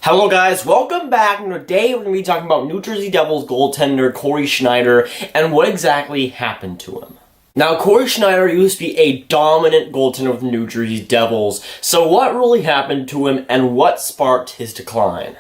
Hello guys, welcome back, and today we're going to be talking about New Jersey Devils goaltender Cory Schneider and what exactly happened to him. Now, Cory Schneider used to be a dominant goaltender with the New Jersey Devils, so what really happened to him and what sparked his decline?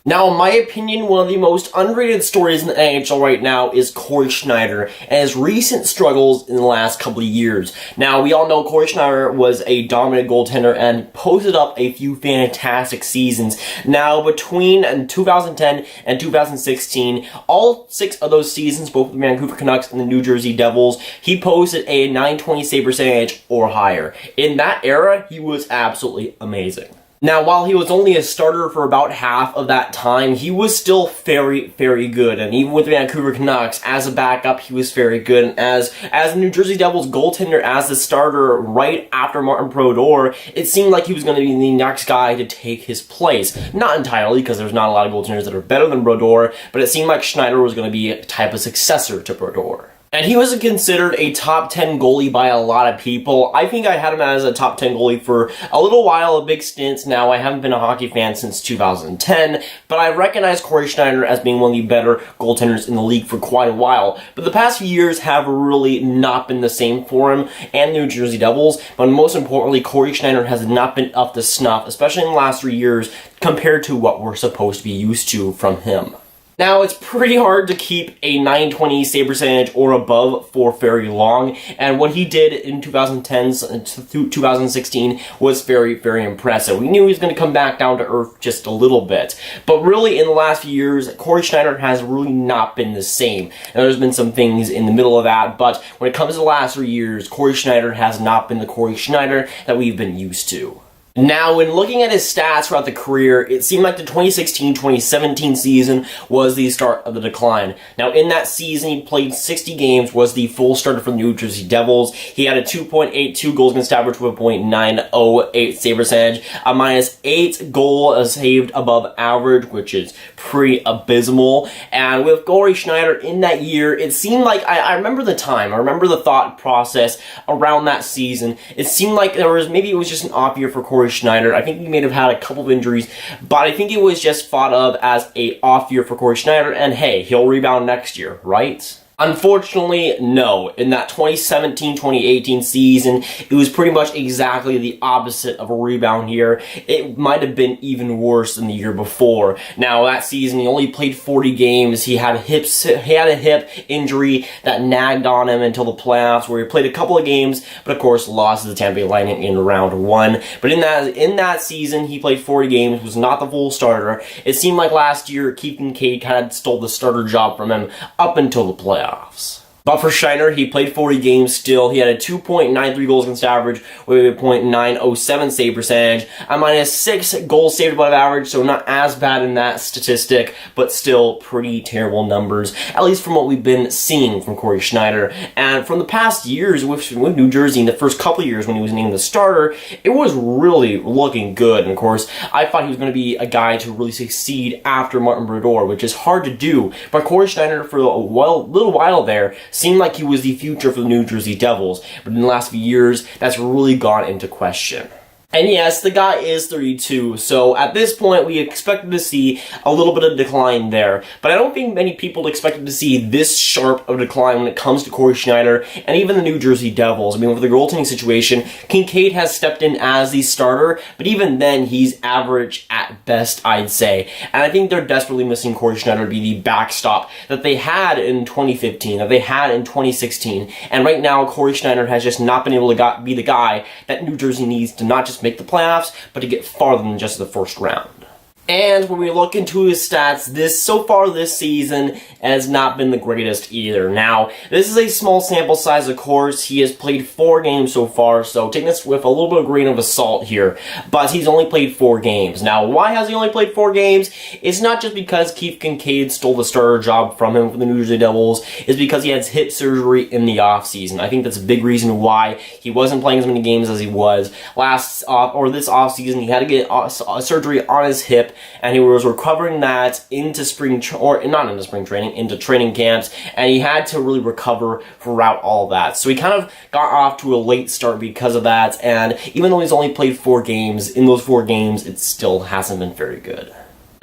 Now, in my opinion, one of the most underrated stories in the NHL right now is Cory Schneider and his recent struggles in the last couple of years. Now, we all know Cory Schneider was a dominant goaltender and posted up a few fantastic seasons. Now, between 2010 and 2016, all 6 of those seasons, both the Vancouver Canucks and the New Jersey Devils, he posted a .920 save percentage or higher. In that era, he was absolutely amazing. Now, while he was only a starter for about half of that time, he was still very, very good. And even with the Vancouver Canucks, as a backup, he was very good. And as the New Jersey Devils goaltender, as the starter right after Martin Brodeur, it seemed like he was going to be the next guy to take his place. Not entirely, because there's not a lot of goaltenders that are better than Brodeur, but it seemed like Schneider was going to be a type of successor to Brodeur. And he was considered a top 10 goalie by a lot of people. I think I had him as a top 10 goalie for a little while, a big stint. Now, I haven't been a hockey fan since 2010, but I recognize Cory Schneider as being one of the better goaltenders in the league for quite a while. But the past few years have really not been the same for him and the New Jersey Devils. But most importantly, Cory Schneider has not been up to snuff, especially in the last 3 years, compared to what we're supposed to be used to from him. Now, it's pretty hard to keep a .920 save percentage or above for very long, and what he did in 2010 to 2016 was very, very impressive. We knew he was going to come back down to earth just a little bit, but really in the last few years, Cory Schneider has really not been the same. Now, there's been some things in the middle of that, but when it comes to the last 3 years, Cory Schneider has not been the Cory Schneider that we've been used to. Now, when looking at his stats throughout the career, it seemed like the 2016-2017 season was the start of the decline. Now, in that season, he played 60 games, was the full starter for the New Jersey Devils. He had a 2.82 goals against average with a .908 save percentage, a -8 goal saved above average, which is pretty abysmal. And with Cory Schneider in that year, it seemed like, I remember the time, I remember the thought process around that season. It seemed like maybe it was just an off year for Cory Schneider. I think he may have had a couple of injuries, but I think it was just thought of as a off year for Cory Schneider, and hey, he'll rebound next year, right? Unfortunately, no. In that 2017-2018 season, it was pretty much exactly the opposite of a rebound year. It might have been even worse than the year before. Now, that season, he only played 40 games. He had a hip injury that nagged on him until the playoffs, where he played a couple of games, but of course lost to the Tampa Bay Lightning in round 1. But in that season, he played 40 games, was not the full starter. It seemed like last year, Keith Kincaid kind of stole the starter job from him up until the playoffs. But for Schneider, he played 40 games still. He had a 2.93 goals against average with a .907 save percentage, a -6 goals saved above average, so not as bad in that statistic, but still pretty terrible numbers, at least from what we've been seeing from Cory Schneider. And from the past years with New Jersey, in the first couple of years when he was named the starter, it was really looking good. And of course, I thought he was going to be a guy to really succeed after Martin Brodeur, which is hard to do. But Cory Schneider, for a little while there, seemed like he was the future for the New Jersey Devils, but in the last few years, that's really gone into question. And yes, the guy is 32, so at this point, we expected to see a little bit of decline there. But I don't think many people expected to see this sharp of a decline when it comes to Cory Schneider and even the New Jersey Devils. I mean, with the goaltending situation, Kincaid has stepped in as the starter, but even then, he's average at best, I'd say. And I think they're desperately missing Cory Schneider to be the backstop that they had in 2015, that they had in 2016. And right now, Cory Schneider has just not been able to be the guy that New Jersey needs to not just make the playoffs, but to get farther than just the first round. And when we look into his stats, so far this season has not been the greatest either. Now, this is a small sample size, of course. He has played 4 games so far, so take this with a little bit of grain of salt here. But he's only played 4 games. Now, why has he only played 4 games? It's not just because Keith Kincaid stole the starter job from him for the New Jersey Devils. It's because he had hip surgery in the offseason. I think that's a big reason why he wasn't playing as many games as he was. This offseason, he had to get surgery on his hip, and he was recovering that into into training camps, and he had to really recover throughout all that. So he kind of got off to a late start because of that, and even though he's only played 4 games, in those 4 games, it still hasn't been very good.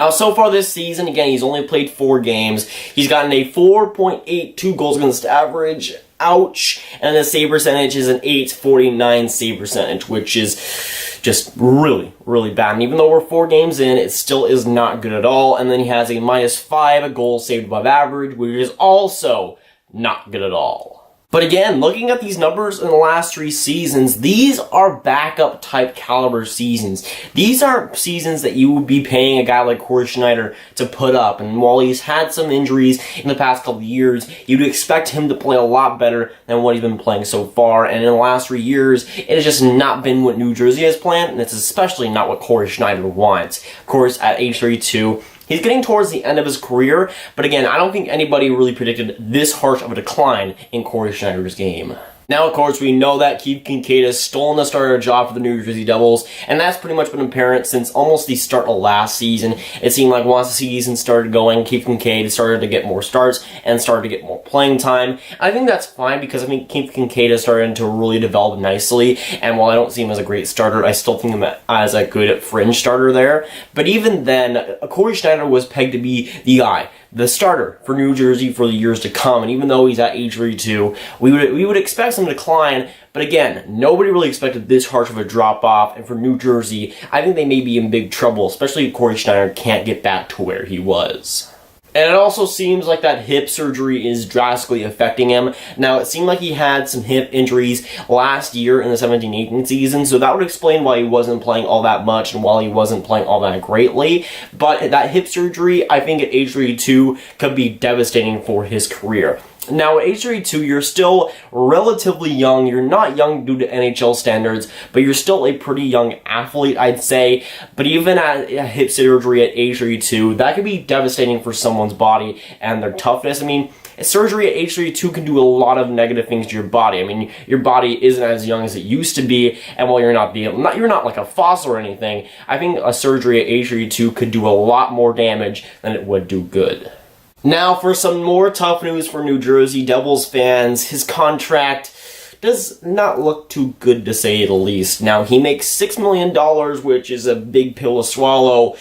Now, so far this season, again, he's only played 4 games. He's gotten a 4.82 goals against average. Ouch. And the save percentage is an 8.49 save percentage, which is just really, really bad. And even though we're 4 games in, it still is not good at all. And then he has a -5 goals saved above average, which is also not good at all. But again, looking at these numbers in the last 3 seasons, these are backup type caliber seasons. These aren't seasons that you would be paying a guy like Cory Schneider to put up. And while he's had some injuries in the past couple of years, you'd expect him to play a lot better than what he's been playing so far. And in the last 3 years, it has just not been what New Jersey has planned, and it's especially not what Cory Schneider wants. Of course, at age 32, he's getting towards the end of his career, but again, I don't think anybody really predicted this harsh of a decline in Cory Schneider's game. Now, of course, we know that Keith Kincaid has stolen the starter job for the New Jersey Devils, and that's pretty much been apparent since almost the start of last season. It seemed like once the season started going, Keith Kincaid started to get more starts and started to get more playing time. I think that's fine because I think Keith Kincaid has started to really develop nicely, and while I don't see him as a great starter, I still think him as a good fringe starter there. But even then, Cory Schneider was pegged to be the guy, the starter for New Jersey for the years to come, and even though he's at age 32, we would expect some decline, but again, nobody really expected this harsh of a drop-off, and for New Jersey, I think they may be in big trouble, especially if Cory Schneider can't get back to where he was. And it also seems like that hip surgery is drastically affecting him. Now, it seemed like he had some hip injuries last year in the 17-18 season, so that would explain why he wasn't playing all that much and why he wasn't playing all that greatly. But that hip surgery, I think at age 32, could be devastating for his career. Now, at age 32, you're still relatively young. You're not young due to NHL standards, but you're still a pretty young athlete, I'd say. But even at hip surgery at age 32, that could be devastating for someone's body and their toughness. I mean, surgery at age 32 can do a lot of negative things to your body. I mean, your body isn't as young as it used to be, and while you're not like a fossil or anything, I think a surgery at age 32 could do a lot more damage than it would do good. Now, for some more tough news for New Jersey Devils fans, his contract does not look too good, to say the least. Now, he makes $6 million, which is a big pill to swallow,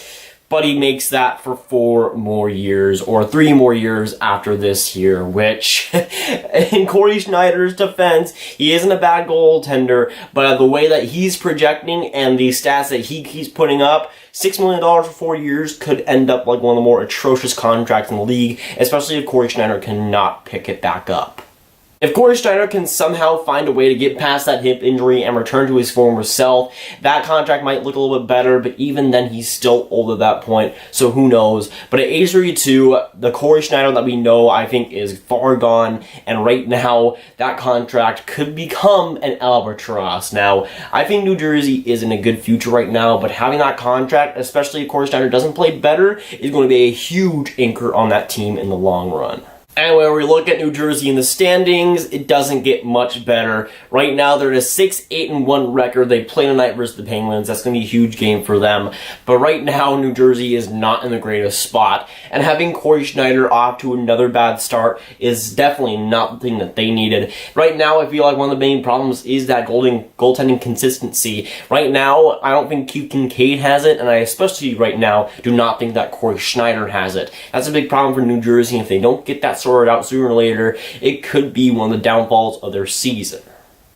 but he makes that for 4 more years, or 3 more years after this year, which, in Cory Schneider's defense, he isn't a bad goaltender, but the way that he's projecting and the stats that he's putting up, $6 million for 4 years could end up like one of the more atrocious contracts in the league, especially if Cory Schneider cannot pick it back up. If Cory Schneider can somehow find a way to get past that hip injury and return to his former self, that contract might look a little bit better, but even then he's still old at that point, so who knows. But at age 32, the Cory Schneider that we know, I think, is far gone, and right now, that contract could become an albatross. Now, I think New Jersey is in a good future right now, but having that contract, especially if Cory Schneider doesn't play better, is going to be a huge anchor on that team in the long run. And when we look at New Jersey in the standings, it doesn't get much better. Right now, they're at a 6-8-1 record. They play tonight versus the Penguins. That's going to be a huge game for them. But right now, New Jersey is not in the greatest spot. And having Cory Schneider off to another bad start is definitely not the thing that they needed. Right now, I feel like one of the main problems is that goaltending consistency. Right now, I don't think Keith Kincaid has it, and I especially right now do not think that Cory Schneider has it. That's a big problem for New Jersey. If they don't get that sorted out sooner or later, it could be one of the downfalls of their season.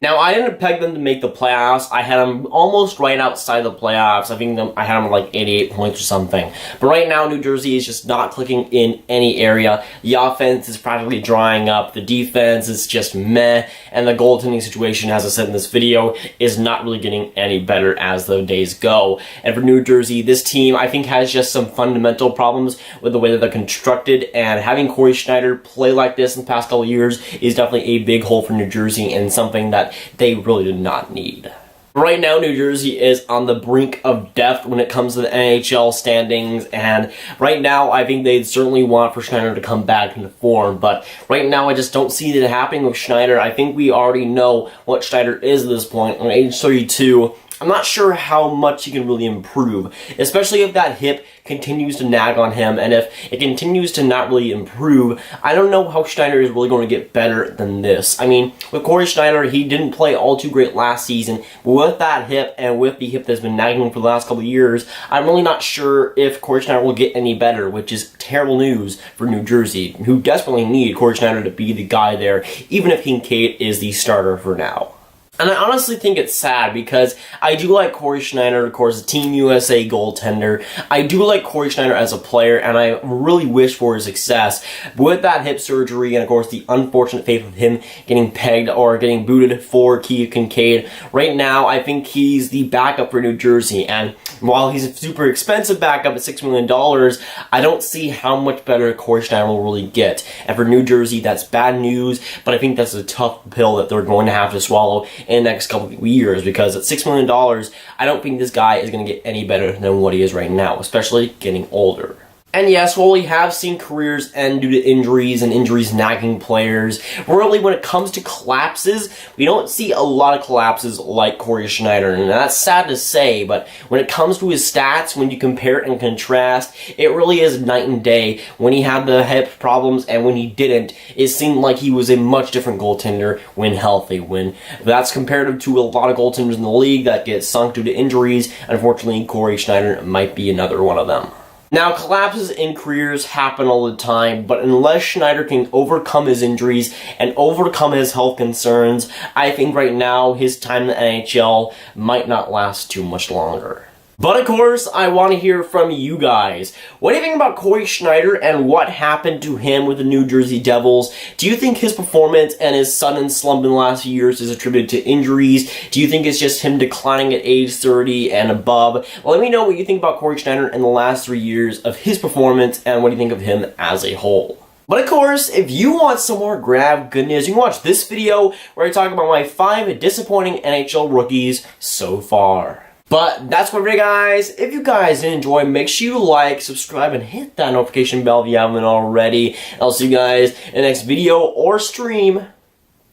Now, I didn't peg them to make the playoffs. I had them almost right outside the playoffs. I had them like 88 points or something. But right now, New Jersey is just not clicking in any area. The offense is practically drying up. The defense is just meh. And the goaltending situation, as I said in this video, is not really getting any better as the days go. And for New Jersey, this team, I think, has just some fundamental problems with the way that they're constructed. And having Cory Schneider play like this in the past couple of years is definitely a big hole for New Jersey and something that they really did not need. Right now, New Jersey is on the brink of death when it comes to the NHL standings, and right now, I think they'd certainly want for Schneider to come back into form, but right now, I just don't see it happening with Schneider. I think we already know what Schneider is at this point. On age 32, I'm not sure how much he can really improve, especially if that hip continues to nag on him, and if it continues to not really improve. I don't know how Schneider is really going to get better than this. I mean, with Cory Schneider, he didn't play all too great last season, but with that hip, and with the hip that's been nagging for the last couple of years, I'm really not sure if Cory Schneider will get any better, which is terrible news for New Jersey, who desperately need Cory Schneider to be the guy there, even if Kincaid is the starter for now. And I honestly think it's sad because I do like Cory Schneider, of course, a Team USA goaltender. I do like Cory Schneider as a player, and I really wish for his success. But with that hip surgery and, of course, the unfortunate fate of him getting pegged or getting booted for Keith Kincaid, right now I think he's the backup for New Jersey. And while he's a super expensive backup at $6 million, I don't see how much better Cory Schneider will really get. And for New Jersey, that's bad news, but I think that's a tough pill that they're going to have to swallow in the next couple of years, because at $6 million, I don't think this guy is going to get any better than what he is right now, especially getting older. And yes, while we have seen careers end due to injuries and injuries nagging players, really when it comes to collapses, we don't see a lot of collapses like Cory Schneider, and that's sad to say, but when it comes to his stats, when you compare it and contrast, it really is night and day. When he had the hip problems and when he didn't, it seemed like he was a much different goaltender when healthy, when that's comparative to a lot of goaltenders in the league that get sunk due to injuries. Unfortunately, Cory Schneider might be another one of them. Now, collapses in careers happen all the time, but unless Schneider can overcome his injuries and overcome his health concerns, I think right now his time in the NHL might not last too much longer. But of course, I want to hear from you guys. What do you think about Cory Schneider and what happened to him with the New Jersey Devils? Do you think his performance and his sudden slump in the last few years is attributed to injuries? Do you think it's just him declining at age 30 and above? Well, let me know what you think about Cory Schneider in the last 3 years of his performance and what do you think of him as a whole. But of course, if you want some more Grav goodness, you can watch this video where I talk about my 5 disappointing NHL rookies so far. But that's what it is, guys. If you guys enjoy, make sure you like, subscribe, and hit that notification bell if you haven't already. I'll see you guys in the next video or stream.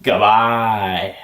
Goodbye.